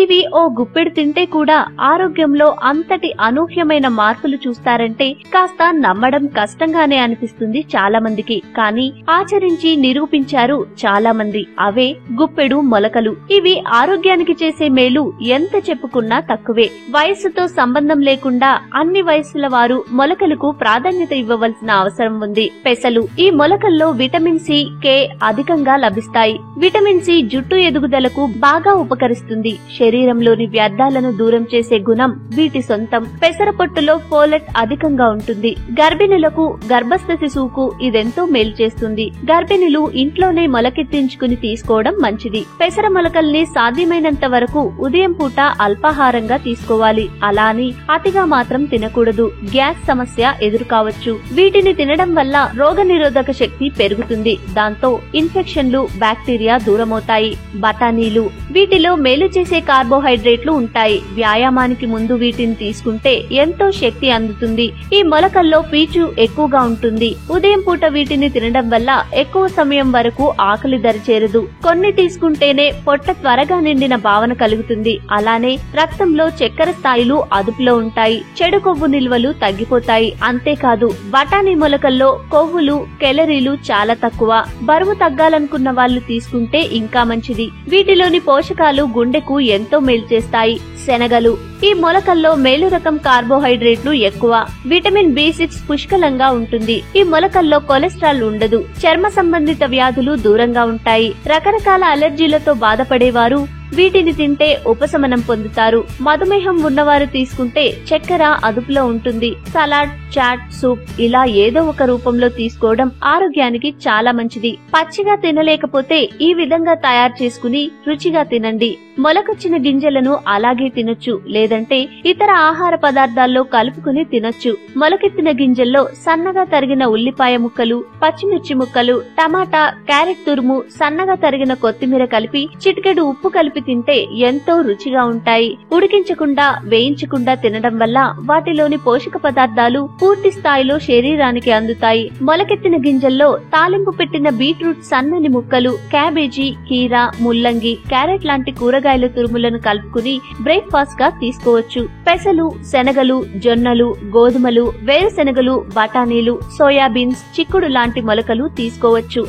ఇవి ఓ గుప్పెడు తింటే కూడా ఆరోగ్యంలో అంతటి అనూహ్యమైన మార్పులు చూస్తారంటే కాస్త నమ్మడం కష్టంగానే అనిపిస్తుంది చాలా మందికి. కానీ ఆచరించి నిరూపించారు చాలా మంది. అవే గుప్పెడు మొలకలు. ఇవి ఆరోగ్యానికి చేసే మేలు ఎంత చెప్పుకున్నా తక్కువే. వయస్సుతో సంబంధం లేకుండా అన్ని వయసుల వారు మొలకలకు ప్రాధాన్యత ఇవ్వవలసిన అవసరం ఉంది. పెసలు. ఈ మొలకల్లో విటమిన్ సి, కే అధికంగా లభిస్తాయి. విటమిన్ సి జుట్టు ఎదుగుదలకు బాగా ఉపకరిస్తుంది. శరీరంలోని వ్యర్థాలను దూరం చేసే గుణం వీటి సొంతం. పెసర పొట్టులో ఫోలెట్ అధికంగా ఉంటుంది. గర్భిణులకు, గర్భస్థ శిశువుకు ఇదెంతో మేలు చేస్తుంది. గర్భిణులు ఇంట్లోనే మొలకెత్తించుకుని తీసుకోవడం మంచిది. పెసర మొలకల్ని సాధ్యమైనంత వరకు ఉదయం పూట అల్పాహారంగా తీసుకోవాలి. అలా అని అతిగా మాత్రం తినకూడదు. గ్యాస్ సమస్య ఎదురు కావచ్చు. వీటిని తినడం వల్ల రోగనిరోధక శక్తి పెరుగుతుంది. దాంతో ఇన్ఫెక్షన్లు, బ్యాక్టీరియా దూరమవుతాయి. బఠానీలు. వీటిలో మేలు చేసే కార్బోహైడ్రేట్లు ఉంటాయి. వ్యాయామానికి ముందు వీటిని తీసుకుంటే ఎంతో శక్తి అందుతుంది. ఈ మొలకల్లో పీచు ఎక్కువగా ఉంటుంది. ఉదయం పూట వీటిని తినడం వల్ల ఎక్కువ సమయం వరకు ఆకలి దరిచేరదు. కొన్ని తీసుకుంటేనే పొట్ట త్వరగా నిండిన భావన కలుగుతుంది. అలానే రక్తంలో చక్కెర స్థాయిలు అదుపులో ఉంటాయి. చెడు కొవ్వు నిల్వలు తగ్గిపోతాయి. అంతేకాదు బఠానీ మొలకల్లో కొవ్వులు, కెలరీలు చాలా తక్కువ. బరువు తగ్గాలనుకున్న వాళ్ళు తీసుకుంటే ఇంకా మంచిది. వీటిలోని పోషకాలు గుండెకు ఎంతో మేలు చేస్తాయి. శనగలు. ఈ మొలకల్లో మేలు రకం కార్బోహైడ్రేట్లు ఎక్కువ. విటమిన్ బి6 పుష్కలంగా ఉంటుంది. ఈ మొలకల్లో కొలెస్ట్రాల్ ఉండదు. చర్మ సంబంధిత వ్యాధులు దూరంగా ఉంటాయి. రకరకాల అలర్జీలతో బాధపడేవారు వీటిని తింటే ఉపశమనం పొందుతారు. మధుమేహం ఉన్నవారు తీసుకుంటే చక్కెర అదుపులో ఉంటుంది. సలాడ్, చాట్, సూప్ ఇలా ఏదో ఒక రూపంలో తీసుకోవడం ఆరోగ్యానికి చాలా మంచిది. పచ్చిగా తినలేకపోతే ఈ విధంగా తయారు చేసుకుని రుచిగా తినండి. మొలకొచ్చిన గింజలను అలాగే తినొచ్చు. లేదంటే ఇతర ఆహార పదార్థాల్లో కలుపుకుని తినొచ్చు. మొలకెత్తిన గింజల్లో సన్నగా తరిగిన ఉల్లిపాయ ముక్కలు, పచ్చిమిర్చి ముక్కలు, టమాటా, క్యారెట్ తురుము, సన్నగా తరిగిన కొత్తిమీర కలిపి చిటికెడు ఉప్పు కలిపి తింటే ఎంతో రుచిగా ఉంటాయి. ఉడికించకుండా, వేయించకుండా తినడం వల్ల వాటిలోని పోషక పదార్థాలు పూర్తి స్థాయిలో శరీరానికి అందుతాయి. మొలకెత్తిన గింజల్లో తాలింపు పెట్టిన బీట్రూట్ సన్నని ముక్కలు, క్యాబేజీ, కీరా, ముల్లంగి, క్యారెట్ లాంటి కూరగాయల తురుములను కలుపుకుని బ్రేక్ఫాస్ట్ గా తీసుకోవచ్చు. పెసలు, శనగలు, జొన్నలు, గోధుమలు, వేరుశెనగలు, బఠానీలు, సోయాబీన్స్, చిక్కుడు లాంటి మొలకలు తీసుకోవచ్చు.